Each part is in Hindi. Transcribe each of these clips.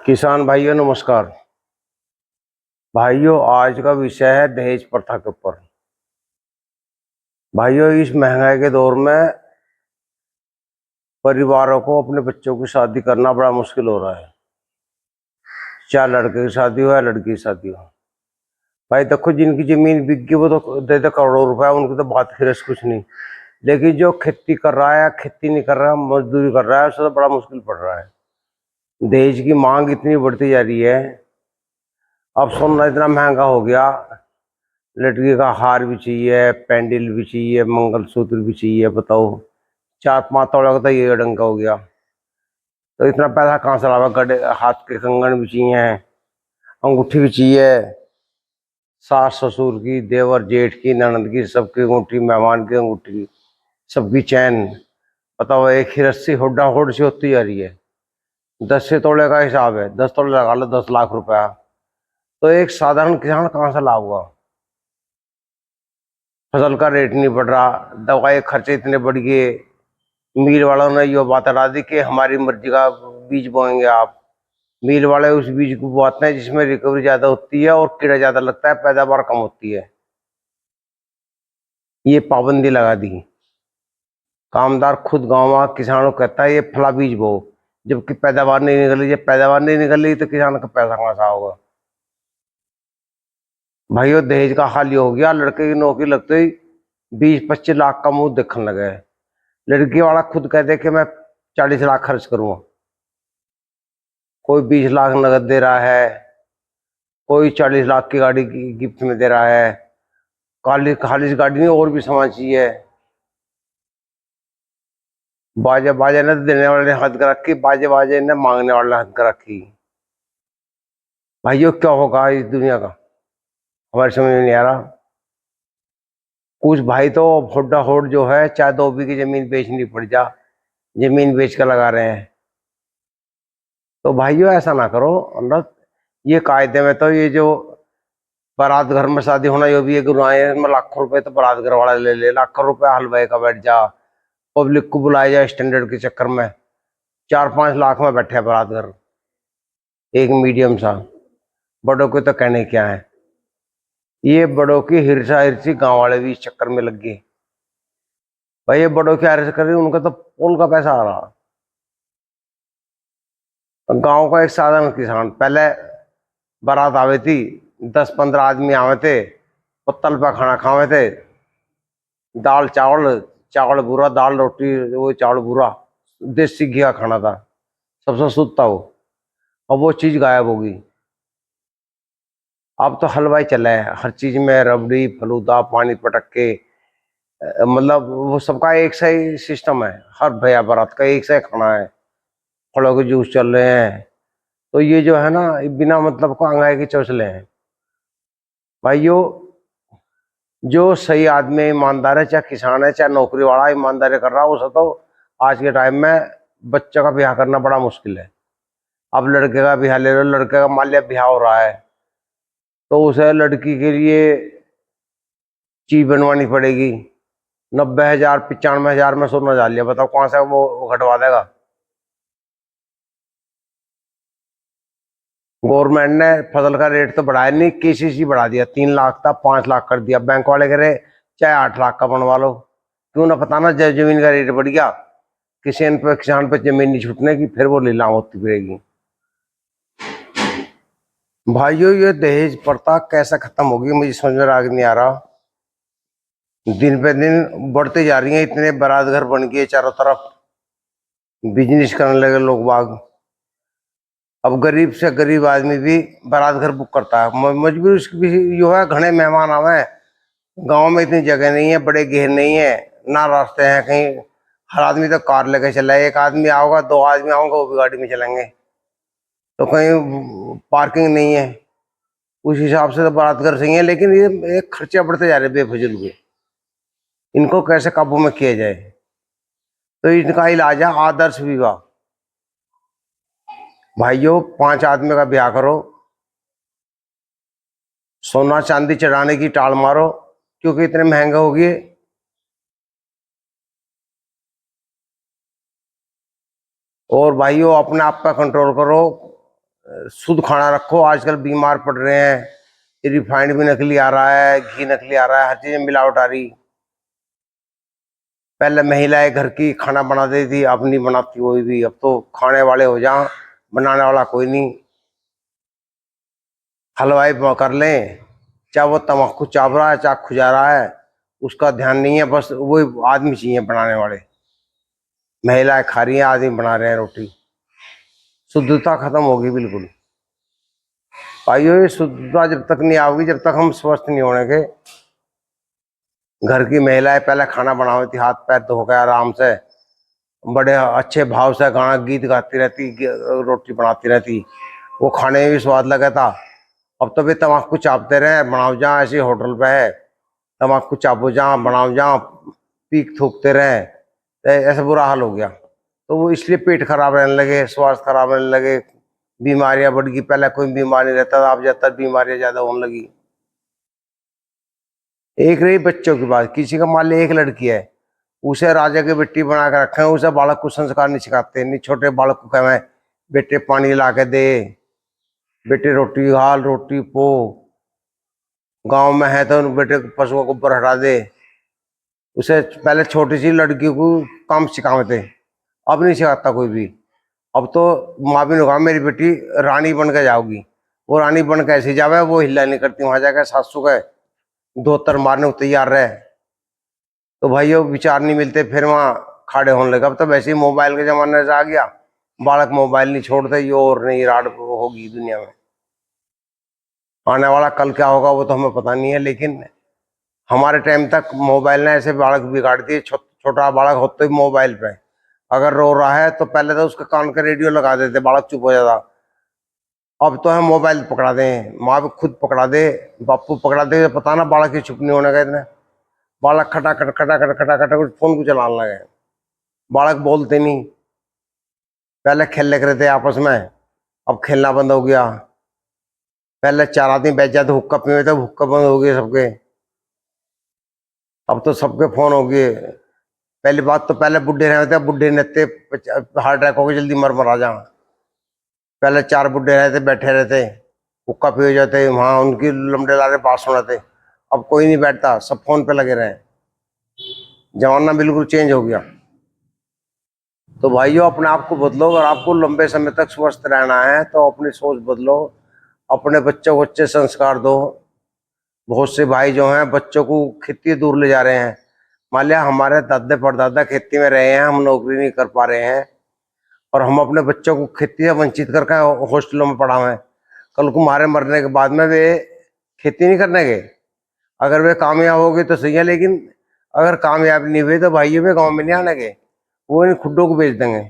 किसान भाइयों नमस्कार। भाइयों आज का विषय है दहेज प्रथा के ऊपर। भाइयों इस महंगाई के दौर में परिवारों को अपने बच्चों की शादी करना बड़ा मुश्किल हो रहा है। चाहे लड़के की शादी हो या लड़की की शादी हो। भाई देखो जिनकी जमीन बिक गई वो तो दे दे करोड़ों रुपए, उनकी तो बात फिर कुछ नहीं। लेकिन जो खेती कर रहा है या खेती नहीं कर रहा, मजदूरी कर रहा है, उससे तो बड़ा मुश्किल पड़ रहा है। दहेज की मांग इतनी बढ़ती जा रही है। अब सोना इतना महंगा हो गया, लड़की का हार भी चाहिए, पैंडल भी चाहिए, मंगलसूत्र भी चाहिए। बताओ 4-5 तोला का तो ये डंका हो गया। तो इतना पैसा कहाँ से लावा? गड़े हाथ के कंगन भी चाहिए, अंगूठी भी चाहिए, सास ससुर की, देवर जेठ की, ननद की, सबकी अंगूठी, मेहमान की अंगूठी, सबकी चैन। बताओ एक ही रस्सी होड्डा होड सी होती जा रही है। 10 से तोले का हिसाब है, 10 तोले लगा लो 10 लाख रुपया। तो एक साधारण किसान कहाँ से लाऊंगा? फसल का रेट नहीं बढ़ रहा, दवाई खर्चे इतने बढ़ गए। मिल वालों ने यो बात हटा दी कि हमारी मर्जी का बीज बोएंगे आप। मिल वाले उस बीज को बोते हैं जिसमें रिकवरी ज्यादा होती है और कीड़ा ज्यादा लगता है, पैदावार कम होती है। ये पाबंदी लगा दी। कामदार खुद गांव में किसानों को कहता है ये फला बीज बो, जबकि पैदावार नहीं निकली। जब पैदावार नहीं निकली तो किसान का पैसा कहाँ से होगा? भाइयों दहेज का हाल ये हो गया, लड़के की नौकरी लगते ही 20-25 लाख का मुंह देखने लगे। लड़की वाला खुद कहते कि मैं 40 लाख खर्च करूंगा। कोई 20 लाख नगद दे रहा है, कोई 40 लाख की गाड़ी की गिफ्ट में दे रहा है। खाली खाली गाड़ी नहीं, और भी सामान चाहिए। बाजे बाजे ने तो देने वाले ने हद कर रखी, बाजे बाजे ने मांगने वाले ने हद कर रखी। भाइयों क्या होगा इस दुनिया का? हमारे समझ में नहीं आ रहा। कुछ भाई तो होड्डा होड जो है, चाहे 2 बीघी जमीन बेचनी पड़ जा, जमीन बेच कर लगा रहे हैं। तो भाइयों ऐसा ना करो। मतलब ये कायदे में तो ये जो बारात घर में शादी होना, ये भी एक गुनाह है। इसमें लाखों रुपए तो बारात घर वाला ले ले, लाखों रुपए हलवाई का बैठ जा, पब्लिक को बुलाया जाए स्टैंडर्ड के चक्कर में। 4-5 लाख में बैठे बारात घर, एक मीडियम सा। बड़ों के तो कहने क्या है। ये बड़ों की हिरसा हिरसी गांव वाले भी इस चक्कर में लग गए। भाई ये बड़ों की हिरसा कर रही, उनका तो पोल का पैसा आ रहा। गांव का एक साधारण किसान पहले बारात आवे थी, 10-15 आदमी आवे थे, पत्तल पे खाना खावे थे। दाल चावल, चावल बुरा, दाल रोटी, वो चावल बुरा, देसी घी का खाना था, सबसे शुद्ध था वो। अब वो चीज गायब होगी। अब तो हलवाई चला है हर चीज में, रबड़ी फलूदा पानी पटक के। मतलब वो सबका एक सा ही सिस्टम है, हर भैया बारात का एक सा ही खाना है। फलों के जूस चल रहे हैं। तो ये जो है ना, बिना मतलब को अंगाई के चौचले हैं। भाइयों जो सही आदमी ईमानदार है, चाहे किसान है चाहे नौकरी वाला ईमानदारी कर रहा है, उसे तो आज के टाइम में बच्चों का ब्याह करना बड़ा मुश्किल है। अब लड़के का ब्याह ले लो, लड़के का मान लिया ब्याह हो रहा है, तो उसे लड़की के लिए चीज बनवानी पड़ेगी। 90,000 95,000 में सोना डाल लिया, बताओ कौन सा वो घटवा देगा? गवर्नमेंट ने फसल का रेट तो बढ़ाया नहीं, केसीसी बढ़ा दिया। 3 लाख था 5 लाख कर दिया। बैंक वाले कह रहे चाहे 8 लाख का बनवा लो। क्यों ना पता ना, जब जमीन का रेट बढ़ गया, किसान पे जमीन नहीं छूटने की, फिर वो लीलाम होती फिरेगी। भाइयों ये दहेज प्रथा कैसे खत्म होगी मुझे समझ में आगे नहीं आ रहा। दिन पे दिन बढ़ते जा रही है, इतने बारात घर बन गए चारों तरफ, बिजनेस करने लगे लोग बाग। अब गरीब से गरीब आदमी भी बारात घर बुक करता है, मजबूरी उसकी भी जो है। घने मेहमान आवे, गांव में इतनी जगह नहीं है, बड़े घेर नहीं है, ना रास्ते हैं कहीं। हर आदमी तो कार लेके चला है, एक आदमी आओगा 2 आदमी आओगे वो भी गाड़ी में चलेंगे, तो कहीं पार्किंग नहीं है। उस हिसाब से तो बारात घर सही है, लेकिन ये खर्चे बढ़ते जा रहे बेफिजूल के। इनको कैसे काबू में किया जाए? तो इनका इलाज है आदर्श विवाह। भाइयों 5 आदमी का ब्याह करो, सोना चांदी चढ़ाने की टाल मारो, क्योंकि इतने महंगे हो गए। और भाइयों अपने आप पर कंट्रोल करो, शुद्ध खाना रखो। आजकल बीमार पड़ रहे हैं, रिफाइंड भी नकली आ रहा है, घी नकली आ रहा है, हर चीज में मिलावट आ रही। पहले महिलाएं घर की खाना बना देती थी, अब नहीं बनाती कोई भी। अब तो खाने वाले हो जाओ, बनाने वाला कोई नहीं। हलवाई कर लें, चाहे वो तम्बाकू चाप रहा है चाहे खुजा रहा है, उसका ध्यान नहीं है, बस वही आदमी चाहिए बनाने वाले। महिलाएं खा रही हैं, आदमी बना रहे हैं रोटी। शुद्धता खत्म होगी बिल्कुल। भाइयों, ये शुद्धता जब तक नहीं आओगी, जब तक हम स्वस्थ नहीं होने के। घर की महिलाएं पहले खाना बनाती थी, हाथ पैर धो के आराम से, बड़े अच्छे भाव से गाना गीत गाती रहती, रोटी बनाती रहती, वो खाने में भी स्वाद लगा था। अब तो भी तम्बाकू चापते रहे, बनाओ जहाँ, ऐसे होटल पे है, तम्बाकू चापो जहाँ, बनाओ जहाँ, पीक थूकते रहे, ऐसा बुरा हाल हो गया। तो वो इसलिए पेट खराब रहने लगे, स्वास्थ्य खराब रहने लगे, बीमारियां बढ़ गई। पहले कोई बीमारी रहता था, अब ज्यादातर बीमारियां ज्यादा होने लगी। एक रही बच्चों की बात, किसी का मान ली एक लड़की है, उसे राजा की बेटी बना कर रखे हैं, उसे बालक को संस्कार नहीं सिखाते, नहीं छोटे बालक को कहें बेटे पानी ला के दे, बेटे रोटी हाल, रोटी पो, गांव में है तो बेटे पशुओं को ऊपर हटा दे। उसे पहले छोटी सी लड़की को काम सिखाते, अब नहीं सिखाता कोई भी। अब तो माँ भी ने कहा मेरी बेटी रानी बन के जाओगी, वो रानी बन के ऐसे जावे, वो हिला नहीं करती, वहां जाकर सासू के धोतर मारने को तैयार रहे। तो भाइयों विचार नहीं मिलते, फिर वहाँ खड़े होने लगे। अब तो वैसे ही मोबाइल के जमाने से आ गया, बालक मोबाइल नहीं छोड़ते, ये और नहीं राड होगी दुनिया में। आने वाला कल क्या होगा वो तो हमें पता नहीं है, लेकिन हमारे टाइम तक मोबाइल ने ऐसे बालक बिगाड़ दिए। छोटा बालक होते ही मोबाइल पे, अगर रो रहा है तो पहले तो उसके कान का रेडियो लगा देते, बालक चुप हो जाता। अब तो है मोबाइल पकड़ा दें, माँ भी खुद पकड़ा दे, बापू पकड़ा दे, पता ना बालक की चुप नहीं होने का इतने। बालक खटाखट खटाखट खटाखट फोन को चलाने लगे, बालक बोलते नहीं। पहले खेल लग रहे थे आपस में, अब खेलना बंद हो गया। पहले 4 आदमी बैठ जाते हुक्का पीने, थे हुक्का बंद हो गए सबके, अब तो सबके फोन हो गए। पहली बात तो पहले बुढ़े रहते, बुढ़े नते हार्ट अटैक हो गए, जल्दी मर मरा जा। पहले 4 बुढ़े रहते, बैठे रहते, हुक्का पी जाते, वहां उनकी लमडे लारे पास होना थे। अब कोई नहीं बैठता, सब फोन पे लगे रहे, जमाना बिल्कुल चेंज हो गया। तो भाइयों, अपने आप को बदलो। अगर आपको लंबे समय तक स्वस्थ रहना है तो अपनी सोच बदलो, अपने बच्चों को अच्छे संस्कार दो। बहुत से भाई जो हैं बच्चों को खेती दूर ले जा रहे हैं। मान लिया हमारे दादा परदादा खेती में रहे हैं, हम नौकरी नहीं कर पा रहे हैं, और हम अपने बच्चों को खेती से वंचित करके हॉस्टलों में पढ़ा हुए हैं। कल को हमारे मरने के बाद में वे खेती नहीं करने गए। अगर वे कामयाब हो गए तो सही है, लेकिन अगर कामयाब नहीं हुए तो भाइयों वे गाँव में नहीं आने गए, वो इन खुड्डों को बेच देंगे।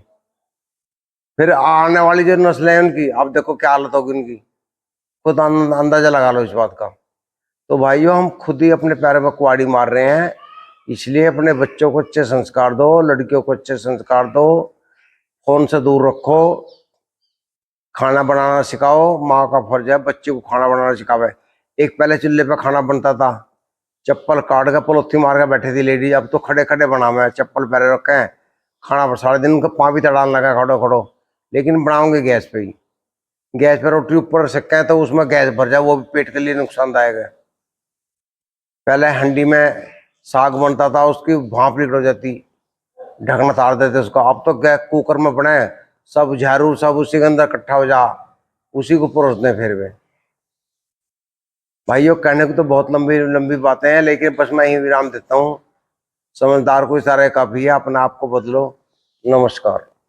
फिर आने वाली जो नस्लें हैं उनकी, अब देखो क्या हालत होगी उनकी, खुद अंदाजा लगा लो इस बात का। तो भाइयों, हम खुद ही अपने पैरों में कुआड़ी मार रहे हैं। इसलिए अपने बच्चों को अच्छे संस्कार दो, लड़कियों को अच्छे संस्कार दो, फोन से दूर रखो, खाना बनाना सिखाओ। माँ का फर्ज है बच्चे को खाना बनाना सिखावे। एक पहले चूल्हे पे खाना बनता था, चप्पल काट के पलोथी मार के बैठी थी लेडीज, अब तो खड़े खड़े बनावे, चप्पल पैरे रखे हैं, खाना सारे दिन उनका पाँव भी तड़ान लगा खड़ो खड़ो। लेकिन बनाओगे गैस पे ही, गैस पे रोटी ऊपर सेकें तो उसमें गैस भर जाए, वो भी पेट के लिए नुकसानदायक है। पहले हंडी में साग बनता था, उसकी भाप लीक हो जाती, ढकना तार देते उसका। अब तो गैस कुकर में बने, सब झाड़ू सब उसी के अंदर इकट्ठा हो जा, उसी को परोसते हैं। फिर वे भाइयों, कहने को तो बहुत लंबी लंबी बातें हैं, लेकिन बस मैं ही विराम देता हूँ। समझदार को इशारे काफी है, अपने आप को बदलो। नमस्कार।